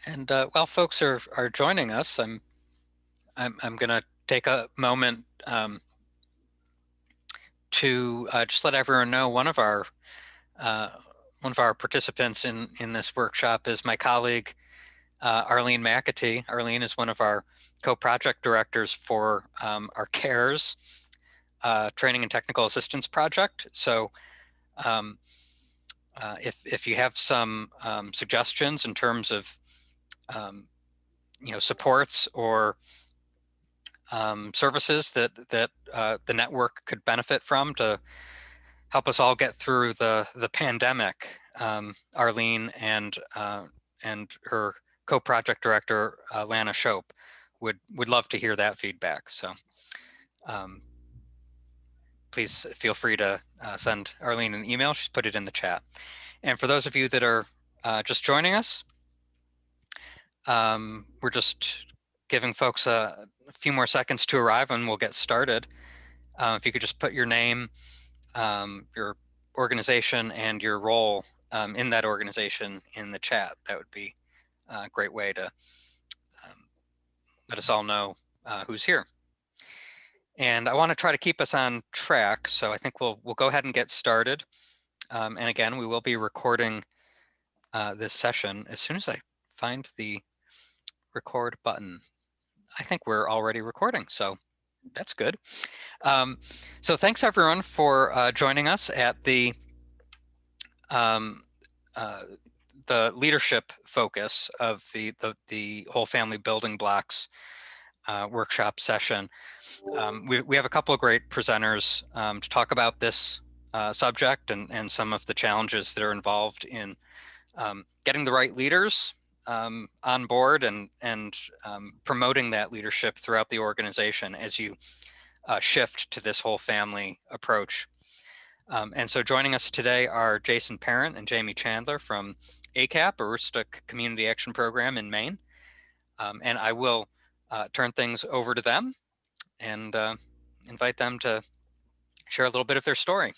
And while folks are joining us, I'm going to take a moment to just let everyone know uh, one of our participants in this workshop is my colleague Arlene McAtee. Arlene is one of our co-project directors for our CARES Training and Technical Assistance Project. So um, if you have some suggestions in terms of supports or services that the network could benefit from to help us all get through the pandemic, Arlene and her co-project director Lana Shope would love to hear that feedback. So um, please feel free to send Arlene an email. She's put it in the chat. And for those of you that are just joining us, we're just giving folks a few more seconds to arrive and we'll get started. If you could just put your name, your organization, and your role in that organization in the chat, that would be a great way to let us all know who's here. And I want to try to keep us on track, so I think we'll go ahead and get started. And again, we will be recording this session as soon as I find the record button. I think we're already recording, so that's good. So thanks everyone for joining us at the leadership focus of the whole family building blocks workshop session. We have a couple of great presenters to talk about this subject and some of the challenges that are involved in getting the right leaders on board and promoting that leadership throughout the organization as you shift to this whole family approach. And so joining us today are Jason Parent and Jamie Chandler from ACAP, Aroostook Community Action Program in Maine. And I will turn things over to them and invite them to share a little bit of their story.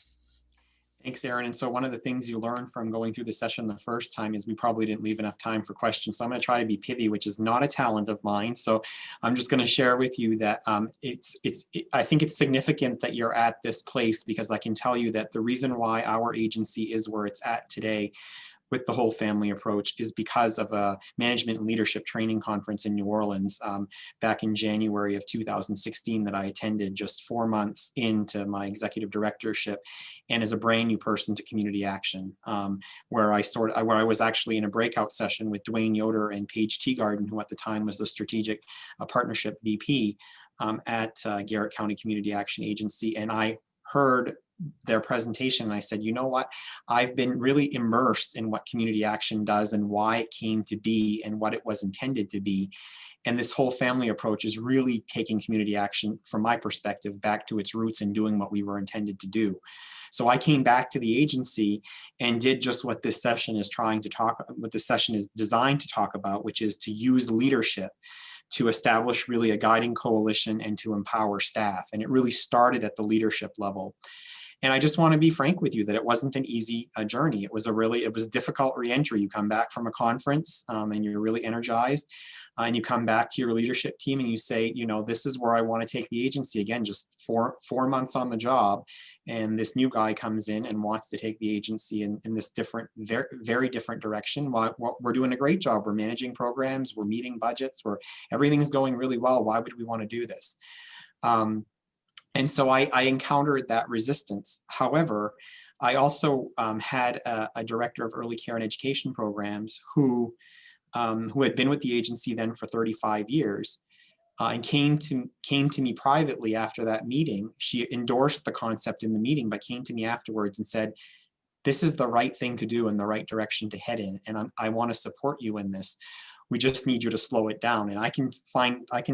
Thanks, Aaron. And so one of the things you learned from going through the session the first time is we probably didn't leave enough time for questions. So I'm going to try to be pithy, which is not a talent of mine. So I'm just going to share with you that I think it's significant that you're at this place, because I can tell you that the reason why our agency is where it's at today with the whole family approach is because of a management and leadership training conference in New Orleans back in January of 2016 that I attended just 4 months into my executive directorship and as a brand new person to community action, where I was actually in a breakout session with Dwayne Yoder and Paige Teagarden, who at the time was the strategic partnership VP at Garrett County Community Action Agency. And I heard their presentation and I said, you know what, I've been really immersed in what community action does and why it came to be and what it was intended to be. And this whole family approach is really taking community action, from my perspective, back to its roots and doing what we were intended to do. So I came back to the agency and did just what this session is designed to talk about, which is to use leadership to establish really a guiding coalition and to empower staff. And it really started at the leadership level. And I just want to be frank with you that it wasn't an easy journey. It was a difficult reentry. You come back from a conference and you're really energized, and you come back to your leadership team and you say, you know, this is where I want to take the agency. Again, just four months on the job, and this new guy comes in and wants to take the agency in this different, very different direction. We're doing a great job. We're managing programs, we're meeting budgets, everything's going really well. Why would we want to do this? And so I encountered that resistance. However, I also had a director of early care and education programs who had been with the agency then for 35 years and came to me privately after that meeting. She endorsed the concept in the meeting, but came to me afterwards and said, this is the right thing to do and the right direction to head in. And I want to support you in this. We just need you to slow it down. And I can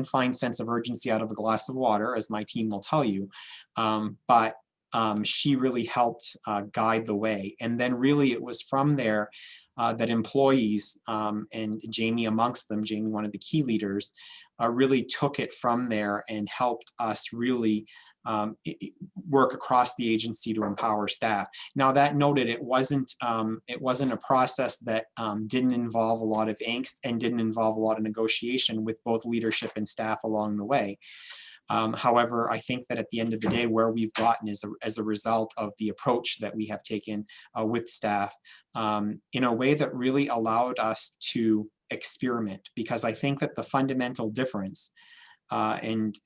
find sense of urgency out of a glass of water, as my team will tell you. But she really helped guide the way. And then really it was from there that employees, and Jamie amongst them, Jamie, one of the key leaders, really took it from there and helped us really work across the agency to empower staff. Now, that noted, it wasn't a process that didn't involve a lot of angst and didn't involve a lot of negotiation with both leadership and staff along the way. However, I think that at the end of the day, where we've gotten is as a result of the approach that we have taken with staff in a way that really allowed us to experiment, because I think that the fundamental difference and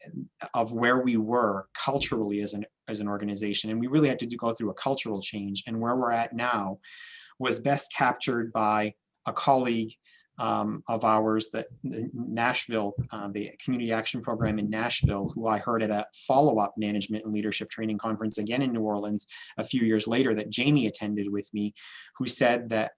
of where we were culturally as an organization, and we really had to go through a cultural change, and where we're at now was best captured by a colleague of ours, that Nashville, the Community Action Program in Nashville, who I heard at a follow-up management and leadership training conference again in New Orleans a few years later that Jamie attended with me, who said that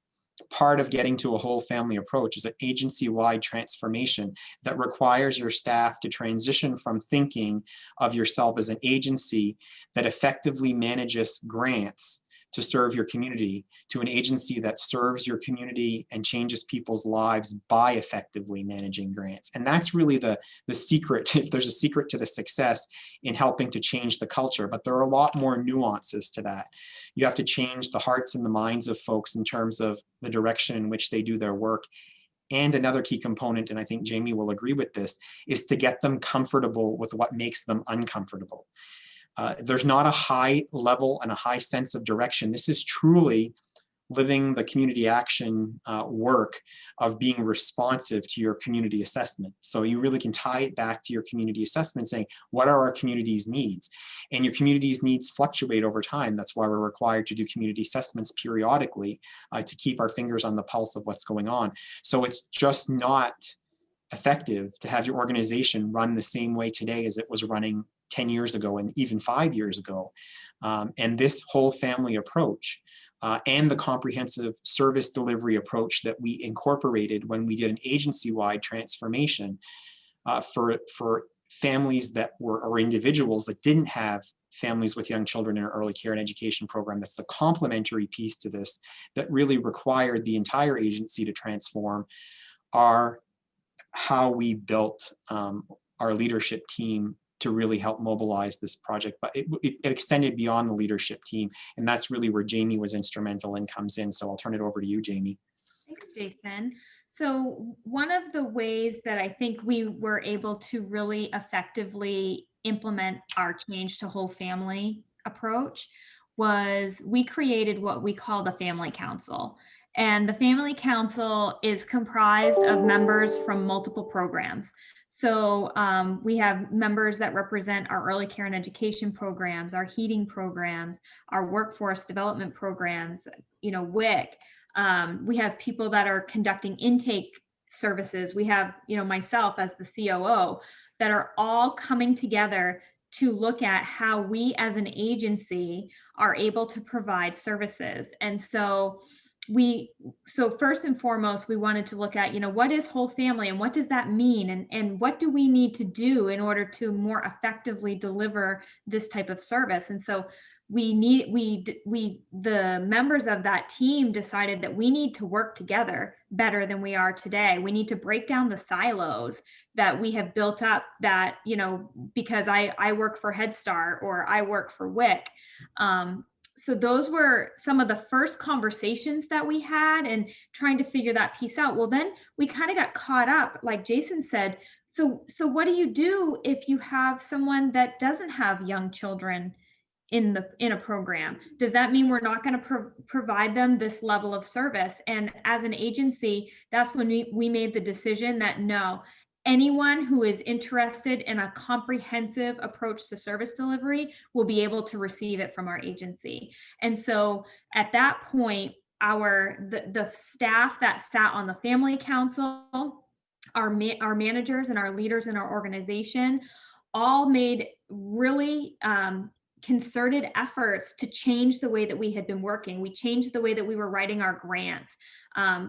part of getting to a whole family approach is an agency-wide transformation that requires your staff to transition from thinking of yourself as an agency that effectively manages grants to serve your community to an agency that serves your community and changes people's lives by effectively managing grants. And that's really the secret, if there's a secret to the success in helping to change the culture. But there are a lot more nuances to that. You have to change the hearts and the minds of folks in terms of the direction in which they do their work. And another key component, and I think Jamie will agree with this, is to get them comfortable with what makes them uncomfortable. There's not a high level and a high sense of direction. This is truly living the community action work of being responsive to your community assessment. So you really can tie it back to your community assessment, saying, what are our community's needs? And your community's needs fluctuate over time. That's why we're required to do community assessments periodically to keep our fingers on the pulse of what's going on. So it's just not effective to have your organization run the same way today as it was running 10 years ago and even 5 years ago. And this whole family approach and the comprehensive service delivery approach that we incorporated when we did an agency-wide transformation for families that were, or individuals that didn't have families with young children in our early care and education program. That's the complementary piece to this that really required the entire agency to transform how we built our leadership team to really help mobilize this project. But it extended beyond the leadership team. And that's really where Jamie was instrumental and comes in. So I'll turn it over to you, Jamie. Thanks, Jason. So one of the ways that I think we were able to really effectively implement our change to whole family approach was we created what we call the Family Council. And the Family Council is comprised of members from multiple programs. So we have members that represent our early care and education programs, our heating programs, our workforce development programs, WIC. We have people that are conducting intake services. We have, myself as the COO, that are all coming together to look at how we as an agency are able to provide services. And so first and foremost, we wanted to look at, what is whole family and what does that mean? And what do we need to do in order to more effectively deliver this type of service? And so the members of that team decided that we need to work together better than we are today. We need to break down the silos that we have built up that, because I work for Head Start or I work for WIC. So those were some of the first conversations that we had and trying to figure that piece out. Well, then we kind of got caught up, like Jason said. So what do you do if you have someone that doesn't have young children in a program? Does that mean we're not going to provide them this level of service? And as an agency, that's when we made the decision that no, anyone who is interested in a comprehensive approach to service delivery will be able to receive it from our agency. And so at that point, the staff that sat on the Family Council, our managers and our leaders in our organization all made really concerted efforts to change the way that we had been working. We changed the way that we were writing our grants.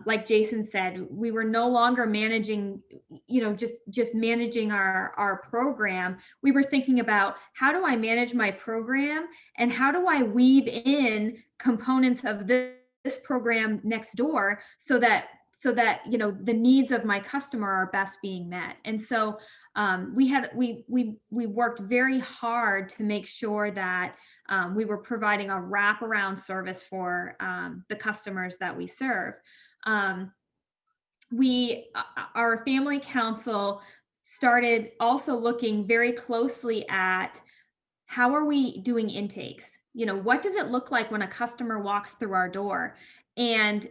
Like Jason said, we were no longer managing, just managing our program. We were thinking about, how do I manage my program and how do I weave in components of this program next door so that so that, you know, the needs of my customer are best being met. And so we worked very hard to make sure that we were providing a wraparound service for the customers that we serve. Our family council started also looking very closely at how are we doing intakes? You know, what does it look like when a customer walks through our door? And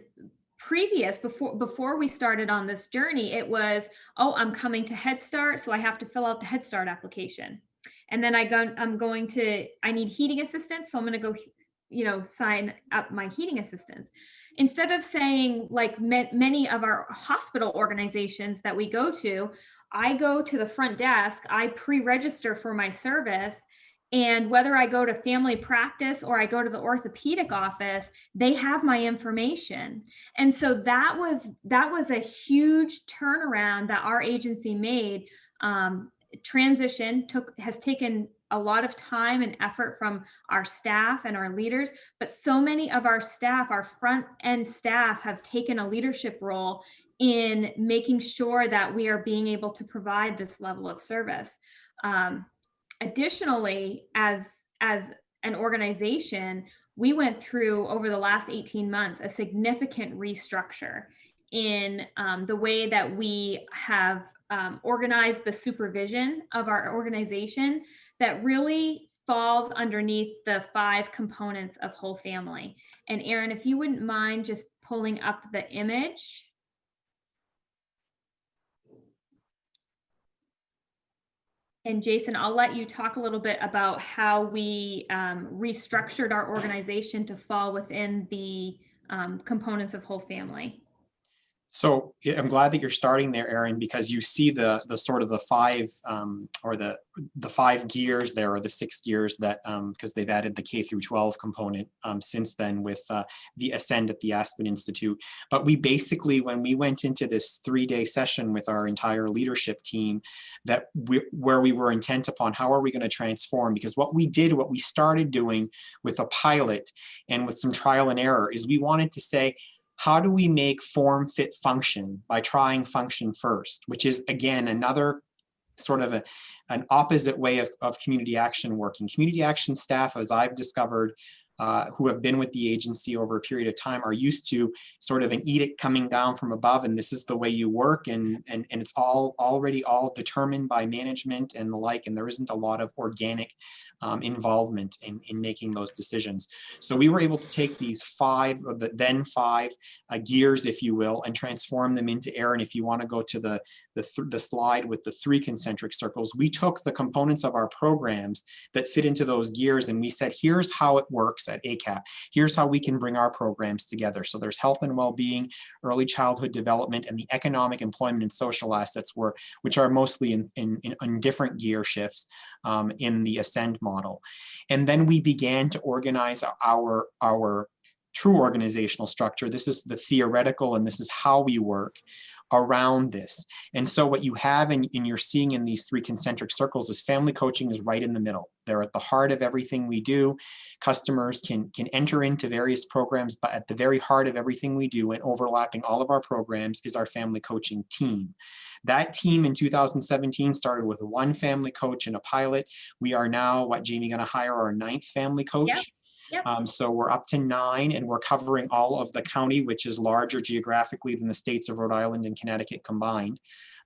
before we started on this journey, it was, oh, I'm coming to Head Start, so I have to fill out the Head Start application. And then I need heating assistance, so I'm going to go, you know, sign up my heating assistance. Instead of saying, like many of our hospital organizations that we go to, I go to the front desk, I pre-register for my service, and whether I go to family practice or I go to the orthopedic office, they have my information. And so that was a huge turnaround that our agency made. Transition has taken a lot of time and effort from our staff and our leaders, but so many of our staff, our front end staff, have taken a leadership role in making sure that we are being able to provide this level of service. Additionally, as an organization, we went through over the last 18 months a significant restructure in the way that we have organized the supervision of our organization that really falls underneath the 5 components of whole family. And Erin, if you wouldn't mind just pulling up the image. And Jason, I'll let you talk a little bit about how we restructured our organization to fall within the components of whole family. So I'm glad that you're starting there, Erin, because you see the sort of the 5 or the 5 gears there, or the 6 gears that because they've added the K through 12 component since then with the Ascend at the Aspen Institute. But we basically, when we went into this 3-day session with our entire leadership team, where we were intent upon how are we going to transform, because what we started doing with a pilot and with some trial and error is we wanted to say, how do we make form fit function by trying function first, which is, again, another sort of an opposite way of community action working. Community action staff, as I've discovered, who have been with the agency over a period of time, are used to sort of an edict coming down from above, and this is the way you work, and it's already determined by management and the like, and there isn't a lot of organic involvement in making those decisions. So we were able to take these 5, or the then 5 gears, if you will, and transform them into, Erin, if you want to go to the slide with the 3 concentric circles, we took the components of our programs that fit into those gears, and we said, here's how it works at ACAP. Here's how we can bring our programs together. So there's health and well-being, early childhood development, and the economic, employment, and social assets, which are mostly in different gear shifts in the Ascend model. And then we began to organize our true organizational structure. This is the theoretical, and this is how we work around this. And so what you have and you're seeing in these 3 concentric circles is family coaching is right in the middle. They're at the heart of everything we do. Customers can enter into various programs, but at the very heart of everything we do and overlapping all of our programs is our family coaching team. That team in 2017 started with 1 family coach and a pilot. We are now, Jamie, going to hire our 9th family coach. Yep. Yep. So we're up to 9, and we're covering all of the county, which is larger geographically than the states of Rhode Island and Connecticut combined.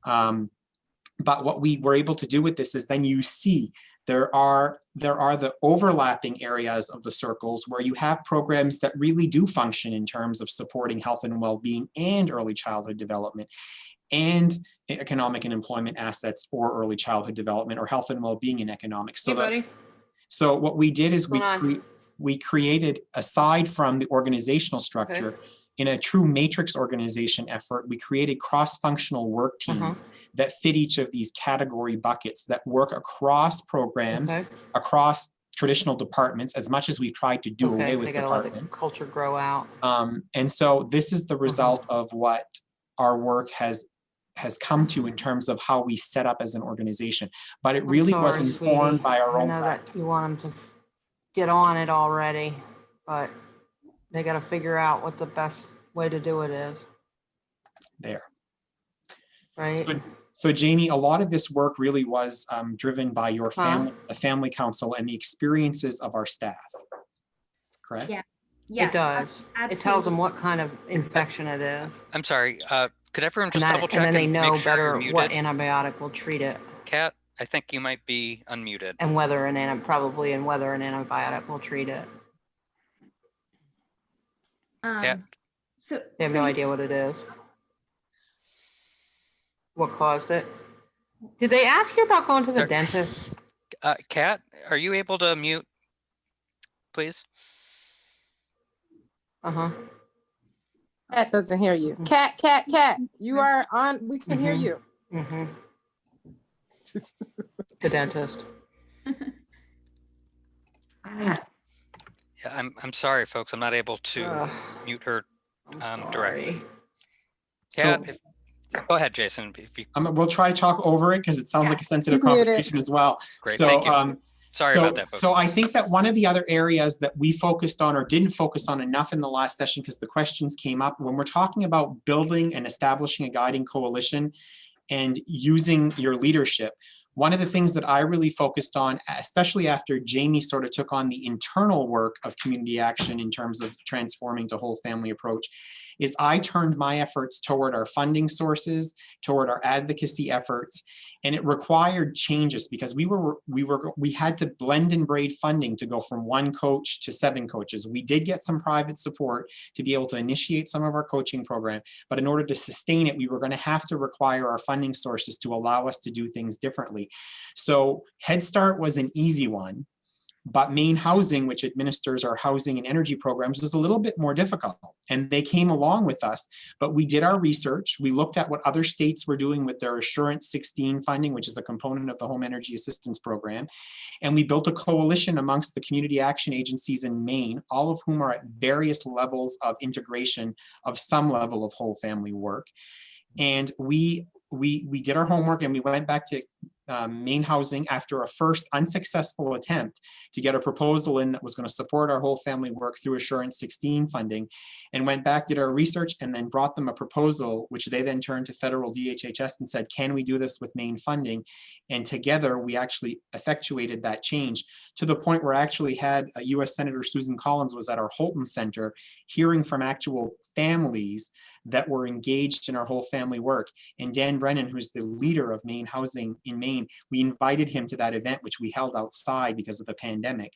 But what we were able to do with this is then you see there are the overlapping areas of the circles where you have programs that really do function in terms of supporting health and well-being and early childhood development and economic and employment assets or early childhood development or health and well-being and economics. So what we did is we created, aside from the organizational structure, in a true matrix organization effort, we created cross-functional work teams that fit each of these category buckets that work across programs, across traditional departments, as much as we've tried to do away with departments. Let the culture grow out. And so this is the result of what our work has come to in terms of how we set up as an organization. But it really was informed by our own practice. That you want them to get on it already, but they got to figure out what the best way to do it is. there. Right. So Jamie, a lot of this work really was driven by your Huh? family council and the experiences of our staff, correct? Yeah. It Yes, does. It tells them absolutely. what kind of infection it is. I'm sorry. Could everyone just And double and check then they and know make sure you're better what muted? antibiotic will treat it Kat, I think you might be unmuted. and probably and whether an antibiotic will treat it. Kat, So They have so no you- idea what it is. What caused it? Did they ask you about going to the Sorry. dentist? Kat, are you able to mute, please? Uh-huh. Cat doesn't hear you. Cat. You are on. We can hear Mhm. you. Mm-hmm. The dentist. Yeah, I'm sorry, folks. I'm not able to Ugh, mute her I'm directly. So Kat, go ahead, Jason. If you we'll try to talk over it because it sounds Yeah. like a sensitive He's muted. conversation as well. great, So, thank you. Sorry about that, folks. So I think that one of the other areas that we focused on or didn't focus on enough in the last session, because the questions came up, when we're talking about building and establishing a guiding coalition and using your leadership, one of the things that I really focused on, especially after Jamie sort of took on the internal work of community action in terms of transforming to whole family approach, is I turned my efforts toward our funding sources, toward our advocacy efforts, and it required changes because we had to blend and braid funding to go from 1 coach to 7 coaches. We did get some private support to be able to initiate some of our coaching program, but in order to sustain it, we were going to have to require our funding sources to allow us to do things differently. So Head Start was an easy one. But Maine Housing, which administers our housing and energy programs, was a little bit more difficult. And they came along with us, but we did our research. We looked at what other states were doing with their Assurance 16 funding, which is a component of the Home Energy Assistance Program. And we built a coalition amongst the community action agencies in Maine, all of whom are at various levels of integration of some level of whole family work. And we did our homework and we went back to Maine Housing after a first unsuccessful attempt to get a proposal in that was going to support our whole family work through Assurance 16 funding, and went back, did our research, and then brought them a proposal, which they then turned to federal DHHS and said, can we do this with Maine funding? And together we actually effectuated that change to the point where I actually had US Senator Susan Collins was at our Holton Center hearing from actual families that were engaged in our whole family work. And Dan Brennan, who's the leader of Maine Housing in Maine, we invited him to that event, which we held outside because of the pandemic.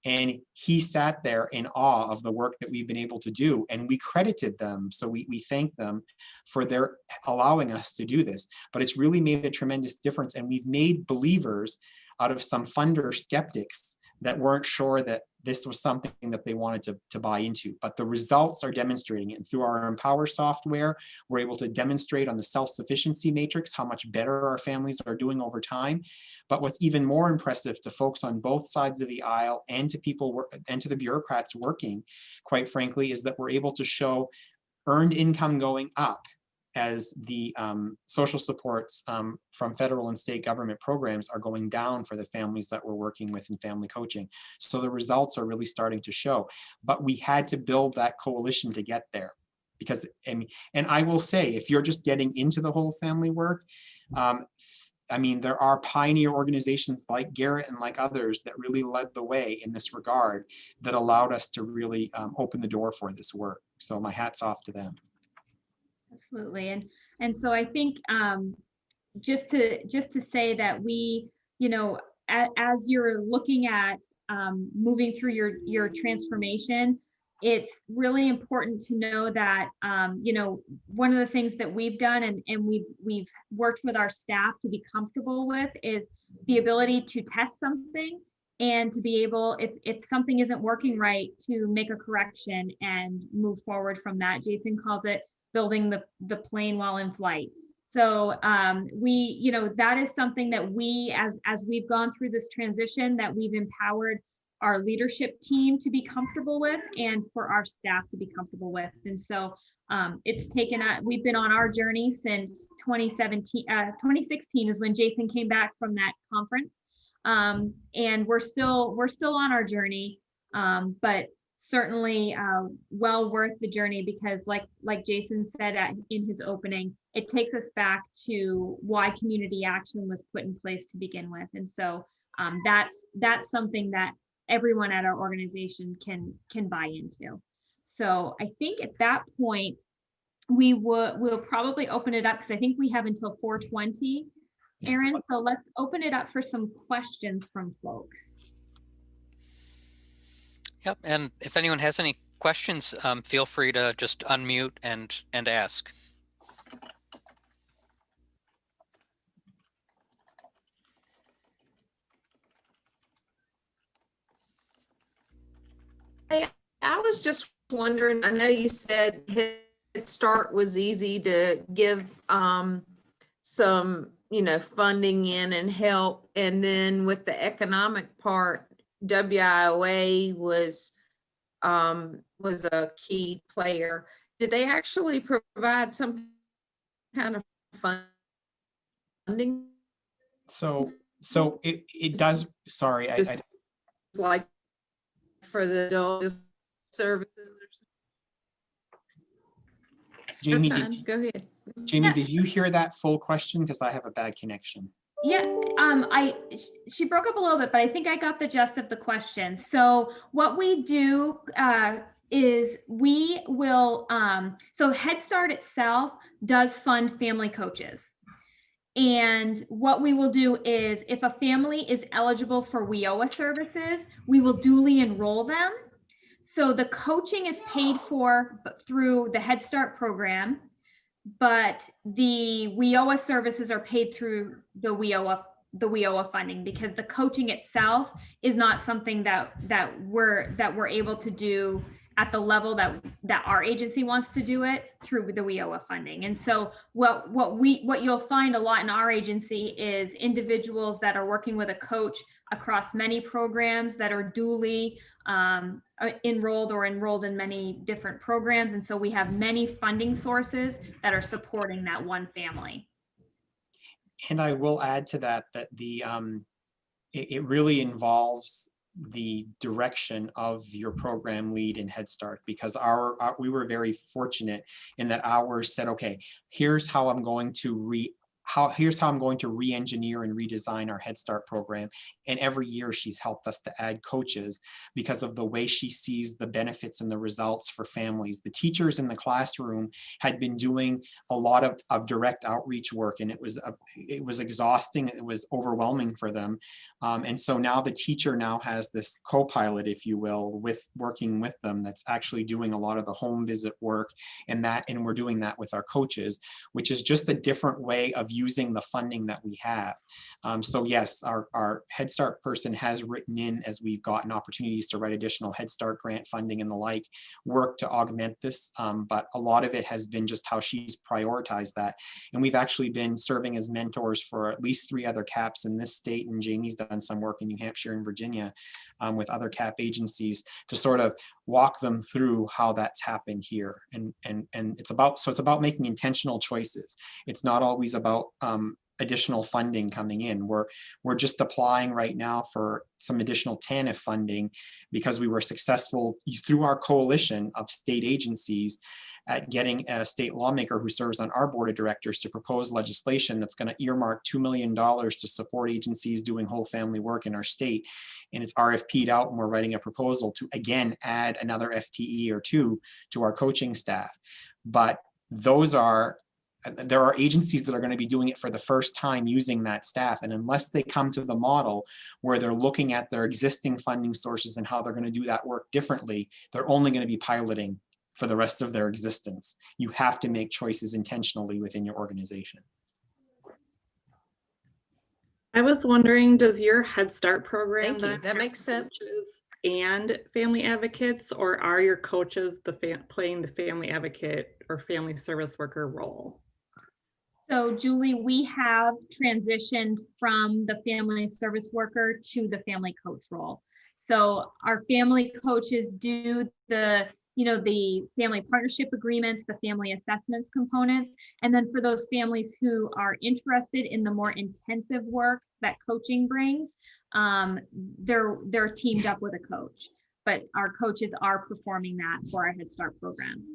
And he sat there in awe of the work that we've been able to do. And we credited them. So we thank them for their allowing us to do this. But it's really made a tremendous difference. And we've made believers out of some funder skeptics that weren't sure that this was something that they wanted to buy into, but the results are demonstrating it. And through our Empower software, we're able to demonstrate on the self-sufficiency matrix how much better our families are doing over time. But what's even more impressive to folks on both sides of the aisle and to people and to the bureaucrats working, quite frankly, is that we're able to show earned income going up as the social supports from federal and state government programs are going down for the families that we're working with in family coaching. So the results are really starting to show, but we had to build that coalition to get there. Because, and I will say, if you're just getting into the whole family work, I mean, there are pioneer organizations like Garrett and like others that really led the way in this regard that allowed us to really open the door for this work. So my hat's off to them. Absolutely. And so I think just to say that we, you know, as you're looking at moving through your transformation, it's really important to know that, you know, one of the things that we've done and we've worked with our staff to be comfortable with is the ability to test something and to be able, if something isn't working right, to make a correction and move forward from that. Jason calls it building the plane while in flight. So we, you know, that is something that we, as we've gone through this transition, that we've empowered our leadership team to be comfortable with and for our staff to be comfortable with. And so it's taken, we've been on our journey since 2016 is when Jason came back from that conference. And we're still on our journey. But certainly well worth the journey, because like Jason said in his opening, it takes us back to why community action was put in place to begin with. And so that's something that everyone at our organization can buy into. So I think at that point, we'll probably open it up, because I think we have until 4:20, Aaron. So let's open it up for some questions from folks. Yep, and if anyone has any questions, feel free to just unmute and ask. Hey, I was just wondering, I know you said Head Start was easy to give some, funding in and help. And then with the economic part, WIOA was a key player. Did they actually provide some kind of funding? So it does, sorry, I Like for the adult services or something? Jamie, Go ahead. Jamie, Yeah. did you hear that full question? Because I have a bad connection. Yeah, she broke up a little bit, but I think I got the gist of the question. So what we do is we will, so Head Start itself does fund family coaches. And what we will do is, if a family is eligible for WIOA services, we will duly enroll them. So the coaching is paid for through the Head Start program, but the WIOA services are paid through the WIOA funding, because the coaching itself is not something that we're able to do at the level that our agency wants to do it through the WIOA funding. And so what you'll find a lot in our agency is individuals that are working with a coach across many programs that are duly enrolled in many different programs. And so we have many funding sources that are supporting that one family. And I will add to that it really involves the direction of your program lead in Head Start, because we were very fortunate in that ours said, okay, here's how I'm going to re-engineer and redesign our Head Start program. And every year she's helped us to add coaches because of the way she sees the benefits and the results for families. The teachers in the classroom had been doing a lot of direct outreach work, and it was exhausting. It was overwhelming for them. And so now the teacher now has this co-pilot, if you will, working with them, that's actually doing a lot of the home visit work, and we're doing that with our coaches, which is just a different way of using the funding that we have. So yes, our Head Start person has written in, as we've gotten opportunities to write additional Head Start grant funding and the like, work to augment this. But a lot of it has been just how she's prioritized that. And we've actually been serving as mentors for at least 3 other CAPs in this state. And Jamie's done some work in New Hampshire and Virginia with other CAP agencies to sort of walk them through how that's happened here. And it's about making intentional choices. It's not always about additional funding coming in. We're just applying right now for some additional TANF funding because we were successful through our coalition of state agencies at getting a state lawmaker who serves on our board of directors to propose legislation that's going to earmark $2 million to support agencies doing whole family work in our state. And it's RFP'd out, and we're writing a proposal to, again, add another FTE or 2 to our coaching staff. But there are agencies that are going to be doing it for the first time using that staff. And unless they come to the model where they're looking at their existing funding sources and how they're going to do that work differently, they're only going to be piloting for the rest of their existence. You have to make choices intentionally within your organization. I was wondering, does your Head Start program Thank you. That makes sense. coaches and family advocates, or are your coaches playing the family advocate or family service worker role? So Julie, we have transitioned from the family service worker to the family coach role. So our family coaches do the family partnership agreements, the family assessments components. And then for those families who are interested in the more intensive work that coaching brings, they're teamed up with a coach. but our coaches are performing that for our Head Start programs.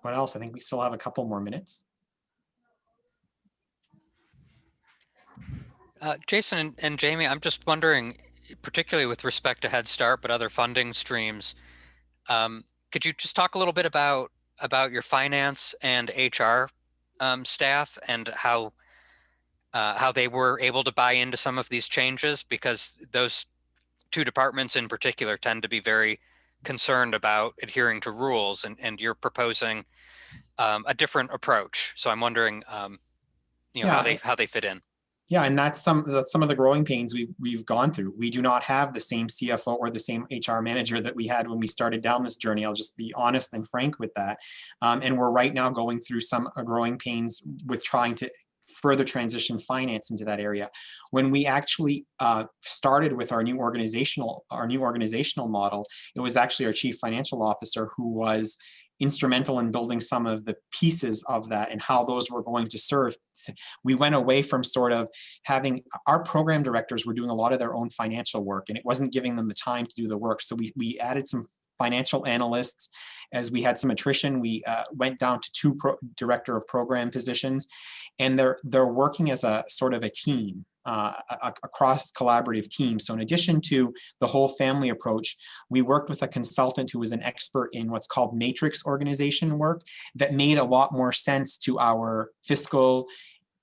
What else? I think we still have a couple more minutes. Jason and Jamie, I'm just wondering, particularly with respect to Head Start, but other funding streams, could you just talk a little bit about your finance and HR staff and how they were able to buy into some of these changes? Because those two departments in particular tend to be very concerned about adhering to rules, and you're proposing a different approach. So I'm wondering, how they fit in. Yeah, and that's some of the growing pains we've gone through. We do not have the same CFO or the same HR manager that we had when we started down this journey. I'll just be honest and frank with that. And we're right now going through some growing pains with trying to further transition finance into that area. When we actually started with our new organizational model, it was actually our chief financial officer who was instrumental in building some of the pieces of that and how those were going to serve. We went away from sort of having our program directors were doing a lot of their own financial work, and it wasn't giving them the time to do the work. So we added some financial analysts. As we had some attrition, we went down to two director of program positions, and they're working as a sort of a team, a cross collaborative team. So in addition to the whole family approach, we worked with a consultant who was an expert in what's called matrix organization work that made a lot more sense to our fiscal,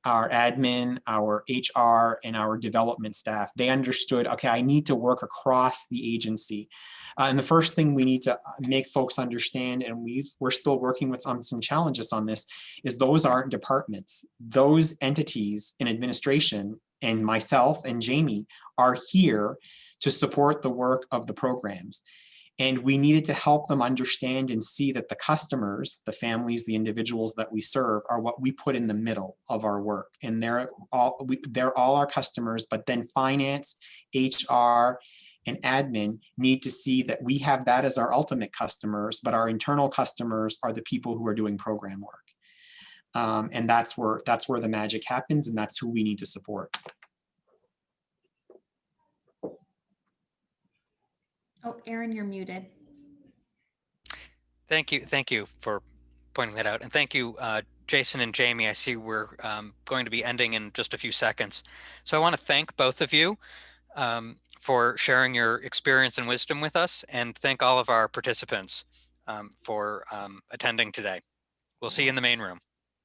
our admin, our HR, and our development staff. They understood, okay, I need to work across the agency. And the first thing we need to make folks understand, and we're still working with some challenges on this, is those aren't departments. Those entities in administration, and myself and Jamie, are here to support the work of the programs. And we needed to help them understand and see that the customers, the families, the individuals that we serve are what we put in the middle of our work. And they're all our customers, but then finance, HR, and admin need to see that we have that as our ultimate customers, but our internal customers are the people who are doing program work. And that's where the magic happens, and that's who we need to support. Oh, Aaron, you're muted. Thank you for pointing that out, and thank you, Jason and Jamie. I see we're going to be ending in just a few seconds, so I want to thank both of you for sharing your experience and wisdom with us, and thank all of our participants for attending today. We'll see you in the main room.